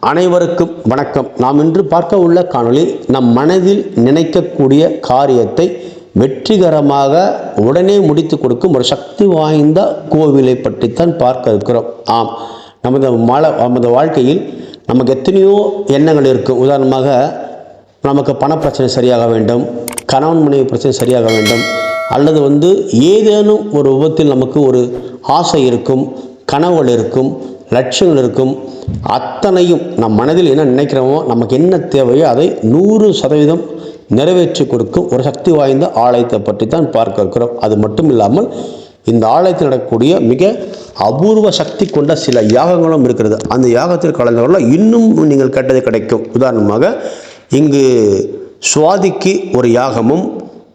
அனைவருக்கும் வணக்கம். நாம் இன்று பார்க்க உள்ள காணொளி நம் மனதில் நினைக்கக்கூடிய காரியத்தை வெற்றிகரமாக உடனே முடித்து கொடுக்கும் ஒரு சக்தி வாய்ந்த கோவிலை பற்றித்தான் பார்க்க இருக்கிறோம். ஆம், நமது வாழ்க்கையில் நமக்கு எத்தனையோ எண்ணங்கள் இருக்கும். உதாரணமாக, நமக்கு பணப்பிரச்சனை சரியாக வேண்டும், கணவன் மனைவி பிரச்சனை சரியாக வேண்டும், அல்லது ஏதேனும் ஒரு விபத்தில் நமக்கு ஒரு ஆசை இருக்கும், கனவுகள் இருக்கும், லட்சியங்கள் இருக்கும். அத்தனையும் நம் மனதில் என்ன நினைக்கிறோமோ, நமக்கு என்ன தேவையோ அதை 100% நிறைவேற்றி கொடுக்கும் ஒரு சக்தி வாய்ந்த ஆலயத்தை பற்றி தான் பார்க்க இருக்கிறோம். அது மட்டும் இல்லாமல் இந்த ஆலயத்தில் நடக்கக்கூடிய மிக அபூர்வ சக்தி கொண்ட சில யாகங்களும் இருக்கிறது. அந்த யாகத்தில் கலந்தவர்கள் இன்னும் நீங்கள் கேட்டது கிடைக்கும். உதாரணமாக, இங்கு சுவாதிக்கு ஒரு யாகமும்,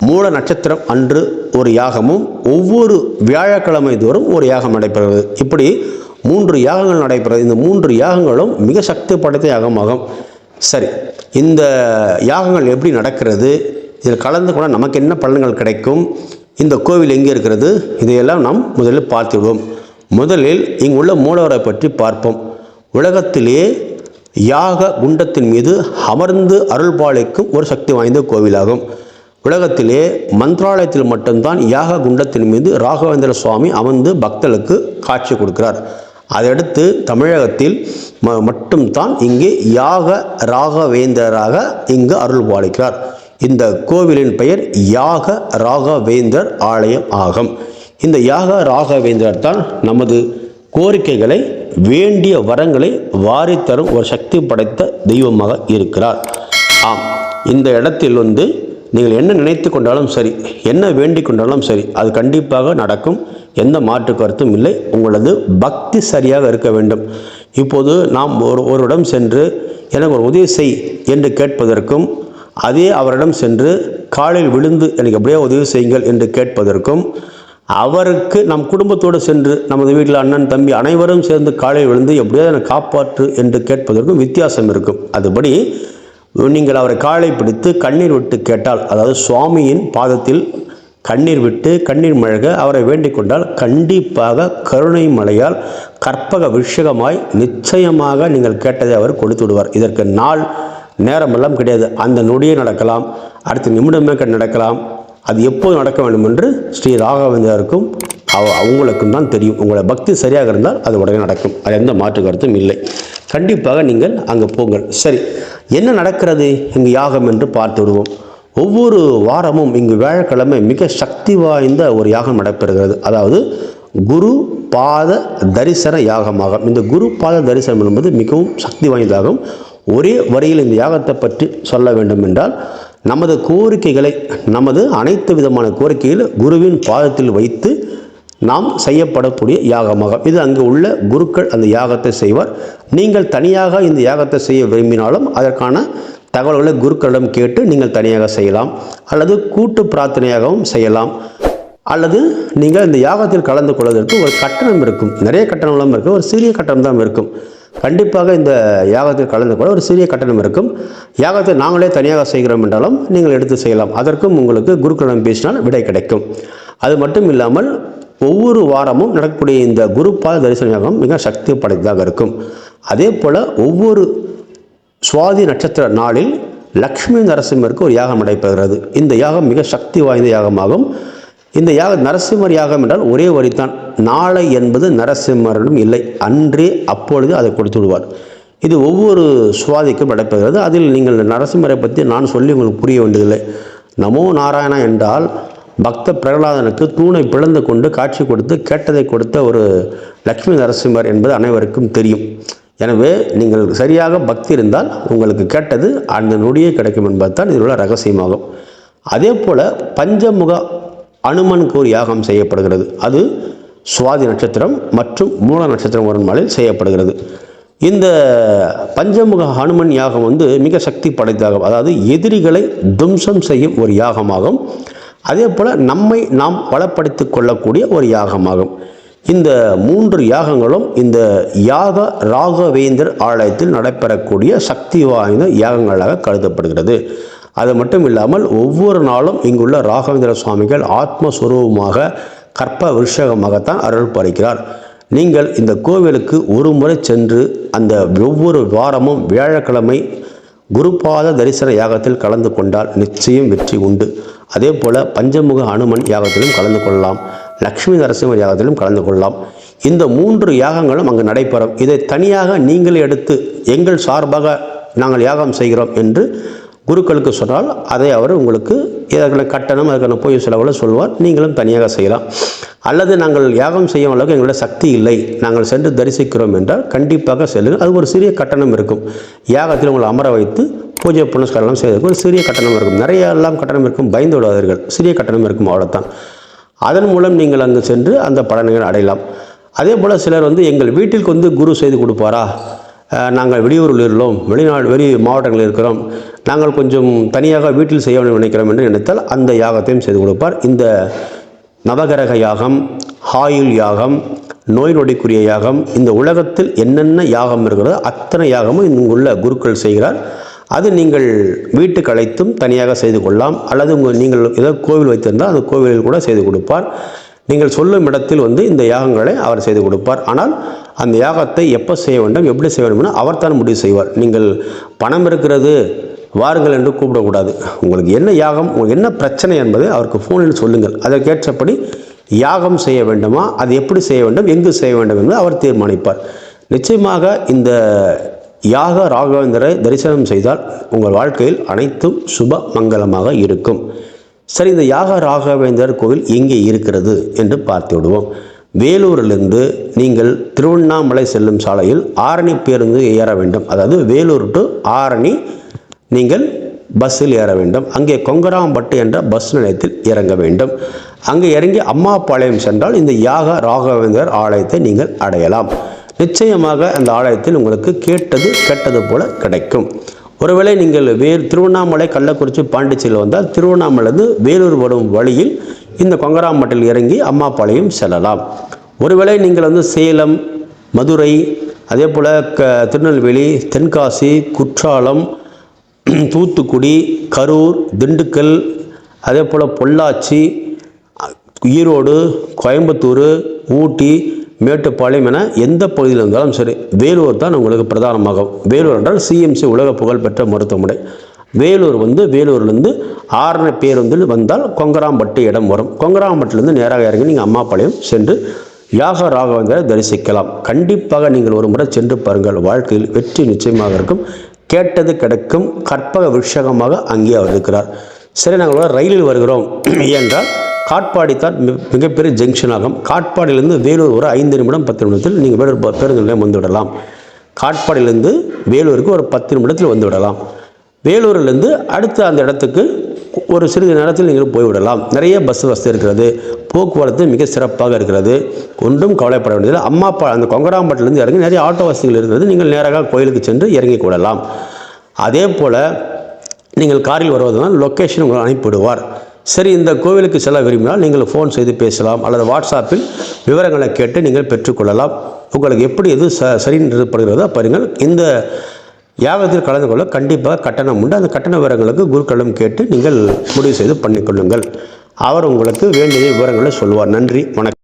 மூல நட்சத்திரம் அன்று ஒரு யாகமும், ஒவ்வொரு வியாழக்கிழமை தோறும் ஒரு யாகம் நடைபெறுகிறது. இப்படி 3 யாகங்கள் நடைபெறுகிறது. இந்த 3 யாகங்களும் மிக சக்தி படைத்த யாகமாகும். சரி, இந்த யாகங்கள் எப்படி நடக்கிறது, இதில் கலந்து கூட நமக்கு என்ன பலன்கள் கிடைக்கும், இந்த கோவில் எங்கே இருக்கிறது, இதையெல்லாம் நாம் முதலில் பார்த்துவிடுவோம். முதலில் இங்குள்ள மூலவரை பற்றி பார்ப்போம். உலகத்திலே யாக குண்டத்தின் மீது அமர்ந்து அருள்பாலிக்கும் ஒரு சக்தி வாய்ந்த கோவிலாகும். உலகத்திலே மந்திராலயத்தில் மட்டும்தான் யாக குண்டத்தின் மீது ராகவேந்திர சுவாமி அமர்ந்து பக்தர்களுக்கு காட்சி கொடுக்கிறார். அதையடுத்து தமிழகத்தில் மட்டும்தான் இங்கே யாக ராகவேந்தராக இங்கு அருள் பாலிக்கிறார். இந்த கோவிலின் பெயர் யாக ராகவேந்தர் ஆலயம் ஆகும். இந்த யாக ராகவேந்தர் தான் நமது கோரிக்கைகளை, வேண்டிய வரங்களை வாரித்தரும் ஒரு சக்தி படைத்த தெய்வமாக இருக்கிறார். ஆம், இந்த இடத்தில் நீங்கள் என்ன நினைத்து கொண்டாலும் சரி, என்ன வேண்டிக் கொண்டாலும் சரி, அது கண்டிப்பாக நடக்கும். எந்த மாற்று கருத்தும் இல்லை. உங்களது பக்தி சரியாக இருக்க வேண்டும். இப்போது நாம் ஒருவரிடம் சென்று எனக்கு ஒரு உதவி செய் என்று கேட்பதற்கும், அதே அவரிடம் சென்று காலில் விழுந்து எனக்கு அப்படியே உதவி செய்யுங்கள் என்று கேட்பதற்கும், அவருக்கு நம் குடும்பத்தோடு சென்று நமது வீட்டில் அண்ணன் தம்பி அனைவரும் சேர்ந்து காலில் விழுந்து எப்படியாவது எனக்கு காப்பாற்று என்று கேட்பதற்கும் வித்தியாசம் இருக்கும். அதுபடி நீங்கள் அவரை காலை பிடித்து கண்ணீர் விட்டு கேட்டால், அதாவது சுவாமியின் பாதத்தில் கண்ணீர் விட்டு கண்ணீர் மழக அவரை வேண்டிக் கொண்டால், கண்டிப்பாக கருணை மலையால் கற்பக விஷயமாய் நிச்சயமாக நீங்கள் கேட்டதை அவர் கொடுத்து விடுவார். இதற்கு நாள் நேரமெல்லாம் கிடையாது. அந்த நொடியே நடக்கலாம், அடுத்த நிமிடமே நடக்கலாம். அது எப்போது நடக்க வேண்டும் என்று ஸ்ரீ ராகவேந்தருக்கும் அவங்களுக்கும் தான் தெரியும். உங்களை பக்தி சரியாக இருந்தால் அது உடனே நடக்கும். அது எந்த மாற்று கருத்தும் இல்லை. கண்டிப்பாக நீங்கள் அங்கே போங்கள். சரி, என்ன நடக்கிறது இங்கு யாகம் என்று பார்த்து விடுவோம். ஒவ்வொரு வாரமும் இங்கு வியாழக்கிழமை மிக சக்தி வாய்ந்த ஒரு யாகம் நடைபெறுகிறது. அதாவது குரு பாத தரிசன யாகமாகும். இந்த குரு பாத தரிசனம் என்பது மிகவும் சக்தி வாய்ந்ததாகும். ஒரே வரியில் இந்த யாகத்தை பற்றி சொல்ல வேண்டும் என்றால், நமது கோரிக்கைகளை, நமது அனைத்து விதமான கோரிக்கைகளை குருவின் பாதத்தில் வைத்து நாம் செய்யப்படக்கூடிய யாகமாகும். இது அங்கு உள்ள குருக்கள் அந்த யாகத்தை செய்வார். நீங்கள் தனியாக இந்த யாகத்தை செய்ய விரும்பினாலும் அதற்கான தகவல்களை குருக்களிடம் கேட்டு நீங்கள் தனியாக செய்யலாம், அல்லது கூட்டு பிரார்த்தனையாகவும் செய்யலாம், அல்லது நீங்கள் இந்த யாகத்தில் கலந்து கொள்வதற்கு ஒரு கட்டணம் இருக்கும். நிறைய கட்டணங்களும் இருக்கும், ஒரு சிறிய கட்டணம் தான் இருக்கும். கண்டிப்பாக இந்த யாகத்தில் கலந்து கொள்ள ஒரு சிறிய கட்டணம் இருக்கும். யாகத்தை நாங்களே தனியாக செய்கிறோம் என்றாலும் நீங்கள் எடுத்து செய்யலாம். அதற்கும் உங்களுக்கு குருக்களிடம் பேசினால் விடை கிடைக்கும். அது மட்டும் இல்லாமல் ஒவ்வொரு வாரமும் நடக்கக்கூடிய இந்த குருபாத தரிசன யாகம் மிக சக்தி படைத்ததாக இருக்கும். அதே போல் ஒவ்வொரு சுவாதி நட்சத்திர நாளில் லக்ஷ்மி நரசிம்மருக்கு ஒரு யாகம் நடைபெறுகிறது. இந்த யாகம் மிக சக்தி வாய்ந்த யாகமாகும். இந்த நரசிம்மர் யாகம் என்றால் ஒரே வரித்தான். நாளை என்பது நரசிம்மரிடம் இல்லை, அன்றே அப்பொழுது அதை கொடுத்து விடுவார். இது ஒவ்வொரு சுவாதிக்கும் நடைபெறுகிறது. அதில் நீங்கள் நரசிம்மரை பற்றி நான் சொல்லி உங்களுக்கு புரிய வேண்டியதில்லை. நமோ நாராயணா என்றால் பக்த பிரகலாதனுக்கு தூணை பிளந்து கொண்டு காட்சி கொடுத்து கேட்டதை கொடுத்த ஒரு லக்ஷ்மி நரசிம்மர் என்பது அனைவருக்கும் தெரியும். எனவே நீங்கள் சரியாக பக்தி இருந்தால் உங்களுக்கு கேட்டது அந்த நொடியே கிடைக்கும் என்பதுதான் இதில் உள்ள ரகசியமாகும். அதே போல் பஞ்சமுக அனுமனுக்கு ஒரு யாகம் செய்யப்படுகிறது. அது சுவாதி நட்சத்திரம் மற்றும் மூல நட்சத்திரம் வரும் நாளில் செய்யப்படுகிறது. இந்த பஞ்சமுக ஹனுமன் யாகம் மிக சக்தி படைத்ததாகும். அதாவது எதிரிகளை தும்சம் செய்யும் ஒரு யாகமாகும். அதே போல் நம்மை நாம் பலப்படுத்தி கொள்ளக்கூடிய ஒரு யாகமாகும். இந்த 3 யாகங்களும் இந்த யாக ராகவேந்தர் ஆலயத்தில் நடைபெறக்கூடிய சக்தி வாய்ந்த யாகங்களாக கருதப்படுகிறது. அது மட்டும் இல்லாமல் ஒவ்வொரு நாளும் இங்குள்ள ராகவேந்திர சுவாமிகள் ஆத்மஸ்வரூபமாக கற்ப விஷயமாகத்தான் அருள் பாலிக்கிறார். நீங்கள் இந்த கோவிலுக்கு ஒரு முறை சென்று அந்த ஒவ்வொரு வாரமும் வியாழக்கிழமை குருபாத தரிசன யாகத்தில் கலந்து கொண்டால் நிச்சயம் வெற்றி உண்டு. அதே போல் பஞ்சமுக அனுமன் யாகத்திலும் கலந்து கொள்ளலாம், லக்ஷ்மி நரசிம்மர் யாகத்திலும் கலந்து கொள்ளலாம். இந்த 3 யாகங்களும் அங்கு நடைபெறும். இதை தனியாக நீங்கள் எடுத்து எங்கள் சார்பாக நாங்கள் யாகம் செய்கிறோம் என்று குருக்களுக்கு சொன்னால் அதை அவர் உங்களுக்கு இதற்கான கட்டணம் அதற்கான போய் செலவில் சொல்வார். நீங்களும் தனியாக செய்யலாம். அல்லது நாங்கள் யாகம் செய்யும் அளவுக்கு எங்களோட சக்தி இல்லை, நாங்கள் சென்று தரிசிக்கிறோம் என்றால் கண்டிப்பாக செல்லுங்கள். அது ஒரு சிறிய கட்டணம் இருக்கும். யாகத்தில் உங்களை அமர வைத்து பூஜை புனஸ்காரம் செய்வதற்கு ஒரு சிறிய கட்டணம் இருக்கும். நிறைய எல்லாம் கட்டணம் இருக்கும், பயந்து விடாதீர்கள். சிறிய கட்டணம் இருக்கும், அவ்வளோதான். அதன் மூலம் நீங்கள் அங்கு சென்று அந்த பலன்களை அடையலாம். அதே போல் சிலர் எங்கள் வீட்டிற்கு குரு செய்து கொடுப்பாரா, நாங்கள் வெளியூரில் இருக்கிறோம், வெளி மாவட்டங்களில் இருக்கிறோம், நாங்கள் கொஞ்சம் தனியாக வீட்டில் செய்ய வேண்டும் நினைக்கிறோம் என்று நினைத்தால் அந்த யாகத்தையும் செய்து கொடுப்பார். இந்த நவகிரக யாகம், ஆயுள் யாகம், நோய் நொடிக்குரிய யாகம், இந்த உலகத்தில் என்னென்ன யாகம் இருக்கிறதோ அத்தனை யாகமும் இங்குள்ள குருக்கள் செய்கிறார். அது நீங்கள் வீட்டுக்கு அழைத்தும் தனியாக செய்து கொள்ளலாம். அல்லது நீங்கள் ஏதோ கோவில் வைத்திருந்தால் அந்த கோவிலில் கூட செய்து கொடுப்பார். நீங்கள் சொல்லும் இடத்தில் இந்த யாகங்களை அவர் செய்து கொடுப்பார். ஆனால் அந்த யாகத்தை எப்போ செய்ய வேண்டும், எப்படி செய்ய வேண்டும் அவர் தான் முடிவு செய்வார். நீங்கள் பணம் இருக்கிறது வாருங்கள் என்று கூப்பிடக்கூடாது. உங்களுக்கு என்ன யாகம், உங்களுக்கு என்ன பிரச்சனை என்பதை அவருக்கு ஃபோனில் சொல்லுங்கள். அதற்கேற்றபடி யாகம் செய்ய வேண்டுமா, அது எப்படி செய்ய வேண்டும், எங்கு செய்ய வேண்டும் என்று அவர் தீர்மானிப்பார். நிச்சயமாக இந்த யாக ராகவேந்தரை தரிசனம் செய்தால் உங்கள் வாழ்க்கையில் அனைத்தும் சுப மங்களமாக இருக்கும். சரி, இந்த யாக ராகவேந்தர் கோவில் எங்கே இருக்கிறது என்று பார்த்து விடுவோம். வேலூரிலிருந்து நீங்கள் திருவண்ணாமலை செல்லும் சாலையில் ஆரணி பேருந்து ஏற வேண்டும். அதாவது வேலூர் டு ஆரணி நீங்கள் பஸ்ஸில் ஏற வேண்டும். அங்கே கொங்கராம்பட்டு என்ற பஸ் நிலையத்தில் இறங்க வேண்டும். அங்கே இறங்கி அம்மாபாளையம் சென்றால் இந்த யாக ராகவேந்தர் ஆலயத்தை நீங்கள் அடையலாம். நிச்சயமாக அந்த ஆலயத்தில் உங்களுக்கு கேட்டது போல கிடைக்கும். ஒருவேளை நீங்கள் திருவண்ணாமலை, கள்ளக்குறிச்சி, பாண்டிச்சேரியில் வந்தால் திருவண்ணாமலையிலிருந்து வேலூர் வரும் வழியில் இந்த கொங்கராம்பட்டில் இறங்கி அம்மாபாளையம் செல்லலாம். ஒருவேளை நீங்கள் சேலம், மதுரை, அதே போல் திருநெல்வேலி, தென்காசி, குற்றாலம், தூத்துக்குடி, கரூர், திண்டுக்கல், அதே போல் பொள்ளாச்சி, ஈரோடு, கோயம்புத்தூர், ஊட்டி, மேட்டுப்பாளையம் என எந்த பகுதியில் இருந்தாலும் சரி, வேலூர் தான் உங்களுக்கு பிரதானமாகும். வேலூர் என்றால் சிஎம்சி உலக புகழ்பெற்ற மருத்துவமனை. வேலூர்லேருந்து ஆரணி பேருந்தில் வந்தால் கொங்கராம்பட்டு இடம் வரும். கொங்கராம்பட்டிலிருந்து நேராக இறங்கி நீங்கள் அம்மாபாளையம் சென்று யாக ராகவேந்தரை தரிசிக்கலாம். கண்டிப்பாக நீங்கள் ஒரு முறை சென்று பாருங்கள், வாழ்க்கையில் வெற்றி நிச்சயமாக இருக்கும். கேட்டது கிடைக்கும். கற்பக விஷகமாக அங்கே அவர் இருக்கிறார். சரி, நாங்கள் ரயிலில் வருகிறோம் என்றால் காட்பாடி தான் மிகப்பெரிய ஜங்ஷன் ஆகும். காட்பாடியிலிருந்து வேலூர் ஒரு 5 நிமிடம் 10 நிமிடத்தில் நீங்கள் வேலூர் பேருந்து நிலையம் வந்துவிடலாம். காட்பாடியிலிருந்து வேலூருக்கு ஒரு 10 நிமிடத்தில் வந்துவிடலாம். வேலூரிலிருந்து அடுத்த அந்த இடத்துக்கு ஒரு சிறிது நேரத்தில் நீங்கள் போய்விடலாம். நிறைய பஸ் வசதி இருக்கிறது, போக்குவரத்து மிக சிறப்பாக இருக்கிறது, ஒன்றும் கவலைப்பட வேண்டியதில்லை. அந்த கொங்கராம்பட்டிலிருந்து இறங்கி நிறைய ஆட்டோ வசதிகள் இருக்கிறது. நீங்கள் நேராக கோயிலுக்கு சென்று இறங்கி கொள்ளலாம். அதே போல் நீங்கள் காரில் வருவதனால் லொக்கேஷன் உங்களை அனுப்பிவிடுவார். சரி, இந்த கோவிலுக்கு செல்ல விரும்பினால் நீங்கள் ஃபோன் செய்து பேசலாம், அல்லது வாட்ஸ்அப்பில் விவரங்களை கேட்டு நீங்கள் பெற்றுக்கொள்ளலாம். உங்களுக்கு எப்படி எது சரிப்படுகிறதோ பாருங்கள். இந்த யாகத்தில் கலந்து கொள்ள கண்டிப்பாக கட்டணம் உண்டு. அந்த கட்டண விவரங்களுக்கு குருக்களிடம் கேட்டு நீங்கள் முடிவு செய்து பண்ணிக்கொள்ளுங்கள். அவர் உங்களுக்கு வேண்டிய விவரங்களை சொல்வார். நன்றி, வணக்கம்.